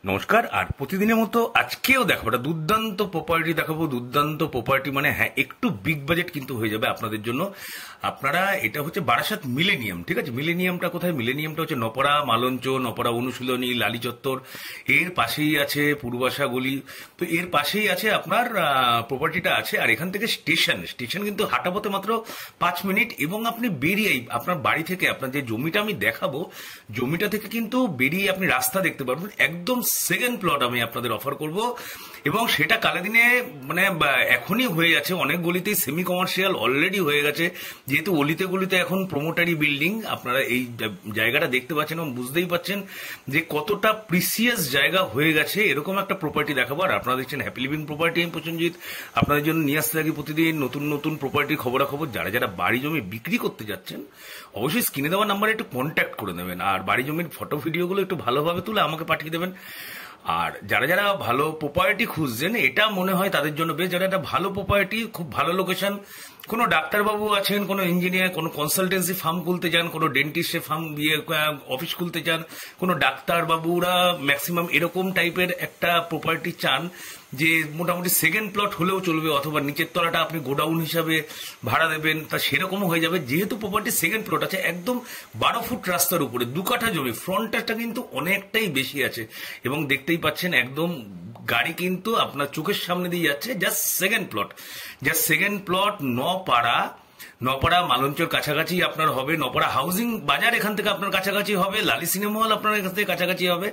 নমস্কার। আর প্রতিদিনের মতো আজকেও দেখাবো একটা দুর্দান্ত প্রপার্টি দেখাবো। দুর্দান্ত প্রপার্টি মানে হ্যাঁ, একটু বিগ বাজেট কিন্তু হয়ে যাবে আপনাদের জন্য। আপনারা, এটা হচ্ছে বারাসাত মিলেনিয়াম, ঠিক আছে? মিলেনিয়ামটা কোথায়? মিলেনিয়ামটা হচ্ছে নপড়া মালঞ্চ, নপড়া অনুশীলনী, লালি চত্বর, এর পাশেই আছে পূর্বাশা গলি। তো এর পাশেই আছে আপনার প্রপার্টিটা আছে। আর এখান থেকে স্টেশন কিন্তু হাঁটা পথে মাত্র 5 মিনিট। এবং আপনি বেরিয়েই আপনার বাড়ি থেকে আপনার যে জমিটা আমি দেখাবো, জমিটা থেকে কিন্তু বেরিয়ে আপনি রাস্তা দেখতে পারবেন। একদম সেকেন্ড প্লট আমি আপনাদের অফার করব, এবং সেটা কালে দিনে মানে এখনই হয়ে যাচ্ছে। অনেক গলিতেই সেমি কমার্শিয়াল অলরেডি হয়ে গেছে, যেহেতু অলিতে গলিতে এখন প্রমোটারি বিল্ডিং। আপনারা এই জায়গাটা দেখতে পাচ্ছেন এবং বুঝতেই পাচ্ছেন যে কতটা প্রিসিয়াস জায়গা হয়ে গেছে। এরকম একটা প্রপার্টি দেখাবো। আর আপনারা দেখছেন হ্যাপি লিভিং প্রপার্টি। আমি প্রসেনজিৎ আপনাদের জন্য নিয়ে আসতে থাকি প্রতিদিন নতুন নতুন প্রপার্টির খবরাখবর। যারা যারা বাড়ি জমি বিক্রি করতে যাচ্ছেন, অবশ্যই স্ক্রিনে দেওয়া নাম্বারে একটু কন্ট্যাক্ট করে নেবেন। আর বাড়ি জমির ফটো ভিডিওগুলো একটু ভালোভাবে তুলে আমাকে পাঠিয়ে দেবেন। আর যারা যারা ভালো প্রপার্টি খুঁজছেন, এটা মনে হয় তাদের জন্য বেশ। যারা একটা ভালো প্রপার্টি, খুব ভালো লোকেশন, কোনো ডাক্তারবাবু আছেন, কোনো ইঞ্জিনিয়ার, কোনো কনসালটেন্সি ফার্ম খুলতে চান, কোনো ডেন্টিস্টের ফার্ম অফিস খুলতে চান, কোনো ডাক্তারবাবুরা ম্যাক্সিমাম এরকম টাইপের একটা প্রপার্টি চান যে মোটামুটি সেকেন্ড প্লট হলেও চলবে, অথবা নিচের তলাটা আপনি গোডাউন হিসাবে ভাড়া দেবেন, তা সেরকমও হয়ে যাবে। যেহেতু প্রপার্টি সেকেন্ড প্লট আছে, একদম 12 ফুট রাস্তার উপরে 2 কাঠা জমি, ফ্রন্টটা কিন্তু অনেকটাই বেশি আছে। এবং দেখতেই পাচ্ছেন একদম গাড়ি কিন্তু আপনার চোখের সামনে দিয়ে যাচ্ছে। জাস্ট সেকেন্ড প্লট নপাড়া মালঞ্চর কাছাকাছি আপনার হবে। নপাড়া হাউজিং বাজার এখান থেকে আপনার কাছাকাছি হবে। লালি সিনেমা হল আপনার এখান থেকে কাছাকাছি হবে।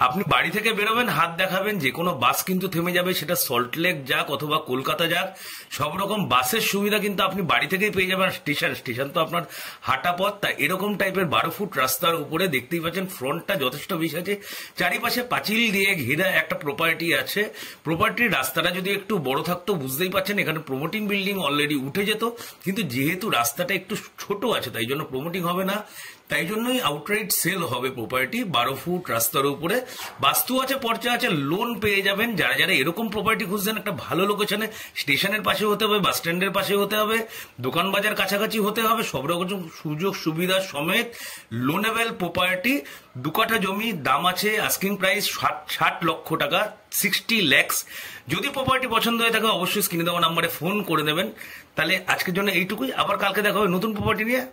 আপনি বাড়ি থেকে বেরোবেন, হাত দেখাবেন, যে কোনো বাস কিন্তু থেমে যাবে, সেটা সল্টলেক যাক অথবা কলকাতা যাক, সব রকম বাসের সুবিধা কিন্তু আপনি বাড়ি থেকেই পেয়ে যাবেন। স্টেশন তো আপনার হাঁটা পথ। তা এরকম টাইপের 12 ফুট রাস্তার উপরে দেখতেই পাচ্ছেন ফ্রন্টটা যথেষ্ট বেশি আছে। চারিপাশে পাঁচিল দিয়ে ঘেরা একটা প্রপার্টি আছে। প্রপার্টির রাস্তাটা যদি একটু বড় থাকতো, বুঝতেই পাচ্ছেন এখানে প্রমোটিং বিল্ডিং অলরেডি উঠে যেত, কিন্তু যেহেতু রাস্তাটা একটু ছোট আছে তাই জন্য প্রমোটিং হবে না। তাই জন্যই আউটরাইট সেল হবে প্রপার্টি। 12 ফুট রাস্তার উপরে বাস্তু আছে, পর্চা আছে, লোন পেয়ে যাবেন। যারা যারা এরকম প্রপার্টি খুঁজছেন, একটা ভালো লোকেশনে, স্টেশনের পাশে হতে হবে, বাস স্ট্যান্ডের পাশে হতে হবে, দোকান বাজার কাছাকাছি হতে হবে, সব রকম সুযোগ সুবিধা সমেত লোনেবল প্রপার্টি। 2 কাঠা জমি, দাম আছে আস্কিং প্রাইস 60 লক্ষ টাকা, 60 lakhs। যদি প্রপার্টি পছন্দ হয়ে থাকে অবশ্যই স্ক্রিনে দেওয়া নাম্বারে ফোন করে নেবেন। তাহলে আজকের জন্য এইটুকুই। আবার কালকে দেখা হবে নতুন প্রপার্টি নিয়ে।